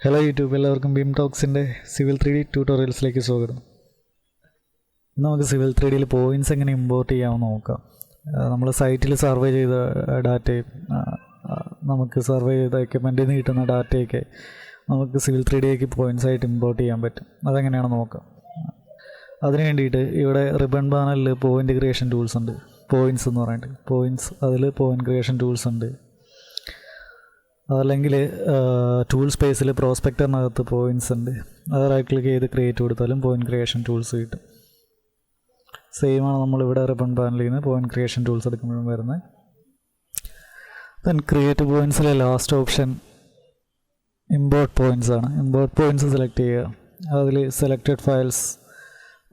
Hello YouTube, എല്ലാവർക്കും beam ടോക്സിൻ്റെ civil 3D ട്യൂട്ടോറിയൽസിലേക്ക് സ്വാഗതം. ഇന്ന് നമുക്ക് സിവിൽ 3Dയിൽ പോയിൻറ്റ്സ് എങ്ങനെ ഇമ്പോർട്ട് ചെയ്യാമെന്ന് നോക്കാം. നമ്മൾ സൈറ്റിൽ സർവേ ചെയ്ത ഡാറ്റയും നമുക്ക് സർവേ ചെയ്ത എക്യുപ്മെൻറ്റിൽ നിന്ന് കിട്ടുന്ന ഡാറ്റയൊക്കെ നമുക്ക് സിവിൽ 3Dയിലേക്ക് പോയിൻറ്റ്സ് ആയിട്ട് ഇമ്പോർട്ട് ചെയ്യാൻ പറ്റും. അതെങ്ങനെയാണെന്ന് നോക്കാം. അതിന് വേണ്ടിയിട്ട് ഇവിടെ റിബൺ പാനലിൽ പോയിൻ്റ് ക്രിയേഷൻ ടൂൾസ് ഉണ്ട്. പോയിൻറ്റ്സ് എന്ന് പറഞ്ഞിട്ട് പോയിൻറ്റ്സ്, അതിൽ പോയിൻ്റ് ക്രിയേഷൻ ടൂൾസ് ഉണ്ട്. അതല്ലെങ്കിൽ ടൂൾ സ്പേസിൽ പ്രോസ്പെക്ടറിനകത്ത് പോയിൻറ്റ്സ് ഉണ്ട്. അത് റൈറ്റ് ക്ലിക്ക് ചെയ്ത് ക്രിയേറ്റ് കൊടുത്താലും പോയിൻറ്റ് ക്രിയേഷൻ ടൂൾസ് കിട്ടും. സെയിമാണ് നമ്മളിവിടെ റിബൺ പാനലിൽ നിന്ന് പോയിൻറ്റ് ക്രിയേഷൻ ടൂൾസ് എടുക്കുമ്പോഴും വരുന്നത്. ദെൻ ക്രിയേറ്റ് പോയിൻറ്റ്സിലെ ലാസ്റ്റ് ഓപ്ഷൻ ഇമ്പോർട്ട് പോയിൻറ്റ്സ് ആണ്. ഇമ്പോർട്ട് പോയിൻറ്റ്സ് സെലക്ട് ചെയ്യുക. അതിൽ സെലക്റ്റഡ് ഫയൽസ്,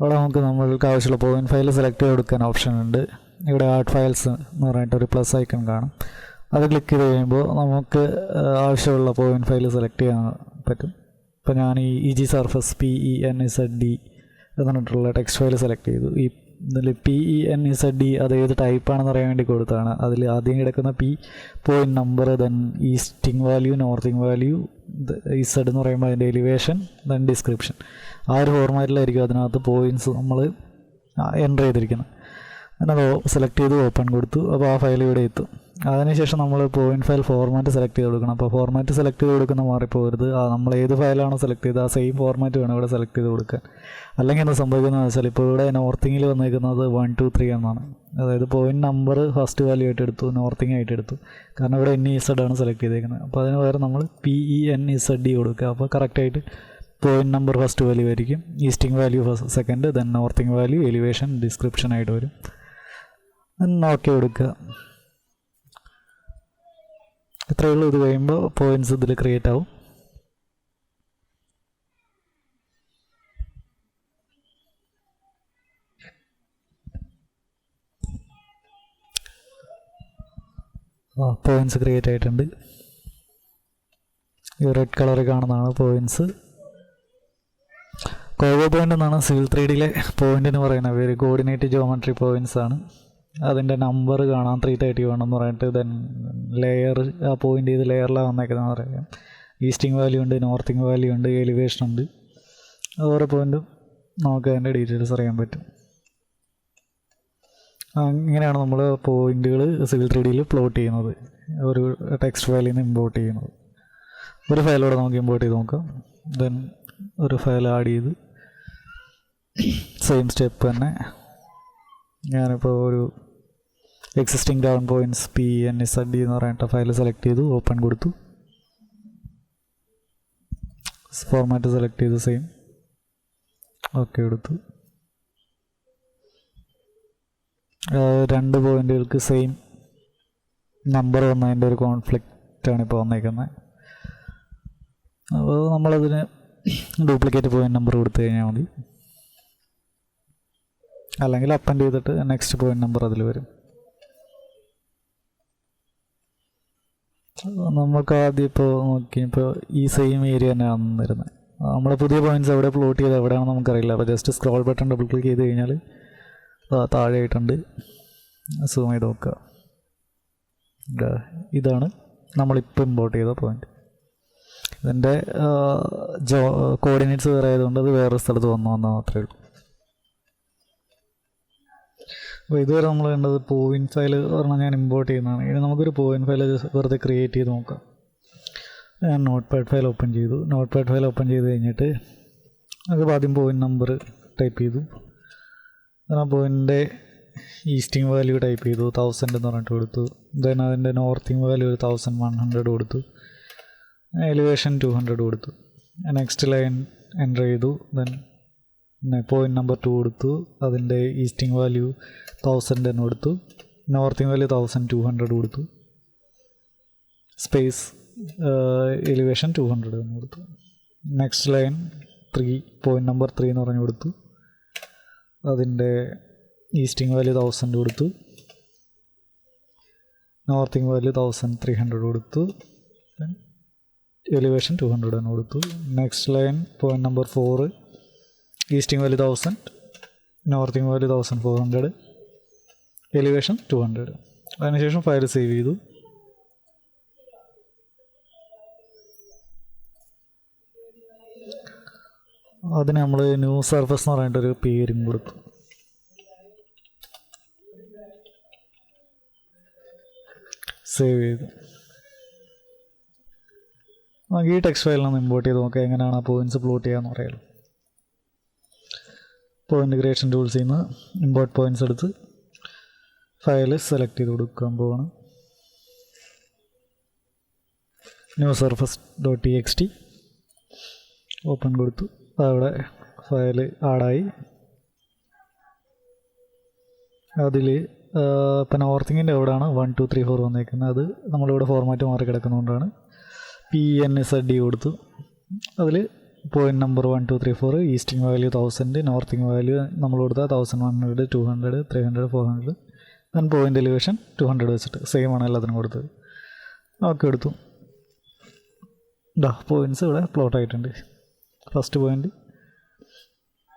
അവിടെ നമുക്ക് നമ്മൾക്ക് ആവശ്യമുള്ള പോയിൻറ്റ് ഫയൽ സെലക്ട് ചെയ്ത് കൊടുക്കാൻ ഓപ്ഷൻ ഉണ്ട്. ഇവിടെ ആഡ് ഫയൽസ് എന്ന് പറഞ്ഞിട്ട് ഒരു പ്ലസ് ഐക്കൺ കാണും. അത് ക്ലിക്ക് ചെയ്ത് കഴിയുമ്പോൾ നമുക്ക് ആവശ്യമുള്ള പോയിൻറ്റ് ഫയൽ സെലക്ട് ചെയ്യാൻ പറ്റും. ഇപ്പോൾ ഞാൻ ഈ ജി സർഫസ് PENZD എന്ന് പറഞ്ഞിട്ടുള്ള ടെക്സ്റ്റ് ഫയൽ സെലക്ട് ചെയ്തു. ഇതിൽ PENZD അത് ഏത് ടൈപ്പാണെന്ന് അറിയാൻ വേണ്ടി കൊടുത്താണ്. അതിൽ ആദ്യം കിടക്കുന്ന point number, then easting value, northing value, Z എന്ന് പറയുമ്പോൾ അതിൻ്റെ എലിവേഷൻ, ദെൻ ഡിസ്ക്രിപ്ഷൻ. ആ ഒരു ഫോർമാറ്റിലായിരിക്കും അതിനകത്ത് പോയിൻറ്റ്സ് നമ്മൾ എൻ്റർ ചെയ്തിരിക്കുന്നത്. അത് സെലക്ട് ചെയ്ത് ഓപ്പൺ കൊടുത്തു. അപ്പോൾ ആ ഫയൽ ഇവിടെ എത്തും. അതിനുശേഷം നമ്മൾ പോയിൻറ്റ് ഫയൽ ഫോർമാറ്റ് സെലക്ട് ചെയ്ത് കൊടുക്കണം. അപ്പോൾ ഫോർമാറ്റ് സെലക്ട് ചെയ്ത് കൊടുക്കുന്ന മാറിപ്പോകരുത്. നമ്മൾ ഏത് ഫയലാണോ സെലക്ട് ചെയ്ത് ആ സെയിം ഫോർമാറ്റ് വേണം ഇവിടെ സെലക്ട് ചെയ്ത് കൊടുക്കാൻ. അല്ലെങ്കിൽ എന്താ സംഭവിക്കുന്നതെന്ന് വെച്ചാൽ, ഇപ്പോൾ ഇവിടെ നോർത്തിങ്ങിൽ വന്നിരിക്കുന്നത് 1 2 3 എന്നാണ്. അതായത് പോയിൻറ്റ് നമ്പർ ഫസ്റ്റ് വാല്യൂ ആയിട്ട് എടുത്തു, നോർത്തിങ് ആയിട്ട് എടുത്തു. കാരണം ഇവിടെ NEZ ആണ് സെലക്ട് ചെയ്തേക്കുന്നത്. അപ്പോൾ അതിന് പകരം നമ്മൾ PENZD കൊടുക്കുക. അപ്പോൾ കറക്റ്റായിട്ട് പോയിൻറ്റ് നമ്പർ ഫസ്റ്റ് വാല്യൂ ആയിരിക്കും, easting value second, then northing value, elevation, description ആയിട്ട് വരും. ഓക്കെ കൊടുക്കുക. ഇത്രയേ ഉള്ളൂ. ഇത് കഴിയുമ്പോൾ പോയിൻറ്റ്സ് ഇതിൽ ക്രിയേറ്റ് ആവും. പോയിൻറ്റ്സ് ക്രിയേറ്റ് ആയിട്ടുണ്ട്. ഈ റെഡ് കളറിൽ കാണുന്നതാണ് പോയിൻറ്റ്സ്. കോവോ പോയിൻ്റ് എന്നാണ് സിവിൽ 3Dയിലെ പോയിൻ്റിന് പറയുന്നത്. പേര് കോർഡിനേറ്റ് ജോമെട്രി പോയിൻറ്റ്സ് ആണ്. അതിൻ്റെ നമ്പർ കാണാം, 331 എന്ന് പറഞ്ഞിട്ട്. ദെൻ ലെയർ, ആ പോയിൻ്റ് ചെയ്ത് ലെയറിലാണ് വന്നേക്കുന്നതെന്ന് പറയാം. ഈസ്റ്റിംഗ് വാല്യൂ ഉണ്ട്, നോർത്തിങ് വാല്യൂ ഉണ്ട്, എലിവേഷൻ ഉണ്ട്. ഓരോ പോയിൻറ്റും നമുക്ക് അതിൻ്റെ ഡീറ്റെയിൽസ് അറിയാൻ പറ്റും. ഇങ്ങനെയാണ് നമ്മൾ പോയിൻറ്റുകൾ സിവിൽ 3Dയിൽ പ്ലോട്ട് ചെയ്യുന്നത്, ഒരു ടെക്സ്റ്റ് ഫയലിൽ നിന്ന് ഇമ്പോർട്ട് ചെയ്യുന്നത്. ഒരു ഫയലോടെ നമുക്ക് ഇമ്പോർട്ട് ചെയ്ത് നോക്കാം. ദെൻ ഒരു ഫയൽ ആഡ് ചെയ്ത് സെയിം സ്റ്റെപ്പ് തന്നെ ഞാനിപ്പോൾ ഒരു എക്സിസ്റ്റിംഗ് ഗ്രൗണ്ട് പോയിൻറ്റ്സ് PENZD എന്ന് പറഞ്ഞിട്ട് ഫയൽ സെലക്ട് ചെയ്തു, ഓപ്പൺ കൊടുത്തു. ഫോർമാറ്റ് സെലക്ട് ചെയ്തു, സെയിം ഓക്കെ കൊടുത്തു. രണ്ട് പോയിൻറ്റുകൾക്ക് സെയിം നമ്പർ വന്നതിൻ്റെ ഒരു കോൺഫ്ലിക്റ്റാണ് ഇപ്പോൾ വന്നേക്കുന്നത്. അപ്പോൾ നമ്മളതിന് ഡ്യൂപ്ലിക്കേറ്റ് പോയിൻറ്റ് നമ്പർ കൊടുത്തു കഴിഞ്ഞാൽ മതി. അല്ലെങ്കിൽ അപ്പൻഡ് ചെയ്തിട്ട് നെക്സ്റ്റ് പോയിൻറ്റ് നമ്പർ അതിൽ വരും. നമുക്ക് ആദ്യം ഇപ്പോൾ നോക്കിയപ്പോൾ ഈ സെയിം ഏരിയ തന്നെയാണ് വരുന്നത്. നമ്മൾ പുതിയ പോയിൻറ്റ്സ് എവിടെ പ്ലോട്ട് ചെയ്ത് എവിടെയാണെന്ന് നമുക്കറിയില്ല. അപ്പോൾ just scroll button double click ചെയ്ത് കഴിഞ്ഞാൽ താഴെയായിട്ടുണ്ട്. സൂം ചെയ്ത് നോക്കുക. ഇതാണ് നമ്മളിപ്പോൾ ഇമ്പോർട്ട് ചെയ്ത പോയിൻറ്റ്. ഇതിൻ്റെ കോർഡിനേറ്റ്സ് വേറെ ആയതുകൊണ്ട് അത് വേറെ സ്ഥലത്ത് വന്നാൽ മാത്രമേ ഉള്ളൂ. അപ്പോൾ ഇതുവരെ നമ്മൾ വേണ്ടത് പോയിൻറ്റ് ഫയൽ പറഞ്ഞാൽ ഞാൻ ഇമ്പോർട്ട് ചെയ്യുന്നതാണ്. ഇനി നമുക്കൊരു പോയിൻറ്റ് ഫയൽ വെറുതെ ക്രിയേറ്റ് ചെയ്ത് നോക്കാം. ഞാൻ നോട്ട് പാഡ് ഫയൽ ഓപ്പൺ ചെയ്തു. നോട്ട് പാഡ് ഫയൽ ഓപ്പൺ ചെയ്ത് കഴിഞ്ഞിട്ട് അത് ആദ്യം പോയിൻറ്റ് നമ്പർ ടൈപ്പ് ചെയ്തു. ആ പോയിൻറ്റിൻ്റെ ഈസ്റ്റിംഗ് വാല്യൂ ടൈപ്പ് ചെയ്തു, 1000 എന്ന് പറഞ്ഞിട്ട് കൊടുത്തു. ദെൻ അതിൻ്റെ നോർത്തിങ് വാല്യൂ 1100 കൊടുത്തു. എലിവേഷൻ 200 കൊടുത്തു. നെക്സ്റ്റ് ലൈൻ എൻ്റർ ചെയ്തു. ദെൻ പോയിൻറ്റ് നമ്പർ 2 കൊടുത്തു. അതിൻ്റെ ഈസ്റ്റിംഗ് വാല്യൂ 1000 എന്ന് കൊടുത്തു. നോർത്തിങ് വാല്യൂ 1200 കൊടുത്തു. സ്പേസ് എലിവേഷൻ 200 എന്ന് കൊടുത്തു. നെക്സ്റ്റ് ലൈൻ പോയിൻറ്റ് നമ്പർ 3 എന്ന് പറഞ്ഞു കൊടുത്തു. അതിൻ്റെ ഈസ്റ്റിംഗ് വാല്യൂ 1000 കൊടുത്തു. നോർത്തിങ് വാല്യൂ 1300 കൊടുത്തു. എലിവേഷൻ 200 എന്ന് കൊടുത്തു. Next line point number 4, easting value 1000, northing value 1400, elevation 200. അതിനുശേഷം ഫയൽ സേവ് ചെയ്തു. അതിന് നമ്മൾ ന്യൂ സർഫസ് എന്ന് പറഞ്ഞിട്ടൊരു പേരും കൊടുത്തു. സേവ് ചെയ്തു. നമുക്ക് ഈ ടെക്സ്റ്റ് ഫയലിനൊന്ന് ഇമ്പോർട്ട് ചെയ്ത് നോക്കാം എങ്ങനെയാണ് ആ പോയിൻറ്റ്സ് പ്ലോട്ട് ചെയ്യാമെന്ന് പറയാമല്ലോ. പോയിൻ്റ് ക്രിയേഷൻ ടൂൾസിൽ നിന്ന് ഇമ്പോർട്ട് പോയിൻറ്റ്സ് എടുത്ത് ഫയൽ സെലക്ട് ചെയ്ത് കൊടുക്കാൻ പോവാണ്. ന്യൂ സർഫസ് .txt ഓപ്പൺ കൊടുത്തു. അവിടെ ഫയൽ ആഡായി. അതിൽ ഇപ്പം നോർത്തിങ്ങിൻ്റെ എവിടെയാണ് 1 2 3 4 വന്നേക്കുന്നത്. അത് നമ്മളിവിടെ ഫോർമാറ്റ് മാറി കിടക്കുന്നതുകൊണ്ടാണ് PNZD കൊടുത്തു. അതിൽ point number 1 2 3 4 easting value 1000, northing value നമ്മൾ കൊടുത്താൽ 1100 200 300 400 ദെൻ പോയിൻ്റ് എലിവേഷൻ 200 വെച്ചിട്ട് സെയിം ആണ് എല്ലാത്തിനും കൊടുത്തത്. ഓക്കെ എടുത്തു. പോയിൻറ്റ്സ് ഇവിടെ പ്ലോട്ട് ആയിട്ടുണ്ട്. First point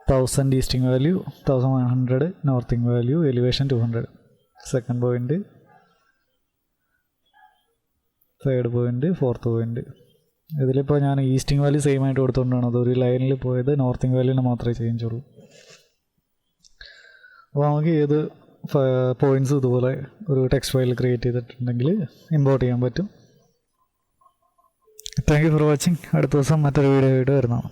1000 easting value, 1100 northing value, elevation 200. Second point, third point, fourth point. ഇതിലിപ്പോൾ ഞാൻ ഈസ്റ്റിംഗ് വാല്യൂ സെയിം ആയിട്ട് കൊടുത്തുകൊണ്ടാണ് അതൊരു ലൈനിൽ പോയത്. നോർത്തിങ് വാല്യൂവിന് മാത്രമേ ചേഞ്ച് ഉള്ളൂ. അപ്പോൾ നമുക്ക് ഏത് പോയിൻറ്റ്സ് ഇതുപോലെ ഒരു ടെക്സ്റ്റ് ഫയൽ ക്രിയേറ്റ് ചെയ്തിട്ടുണ്ടെങ്കിൽ ഇമ്പോർട്ട് ചെയ്യാൻ പറ്റും. Thank you for watching. അടുത്ത ദിവസം മറ്റൊരു വീഡിയോ ആയിട്ട് വരുന്നതാണ്.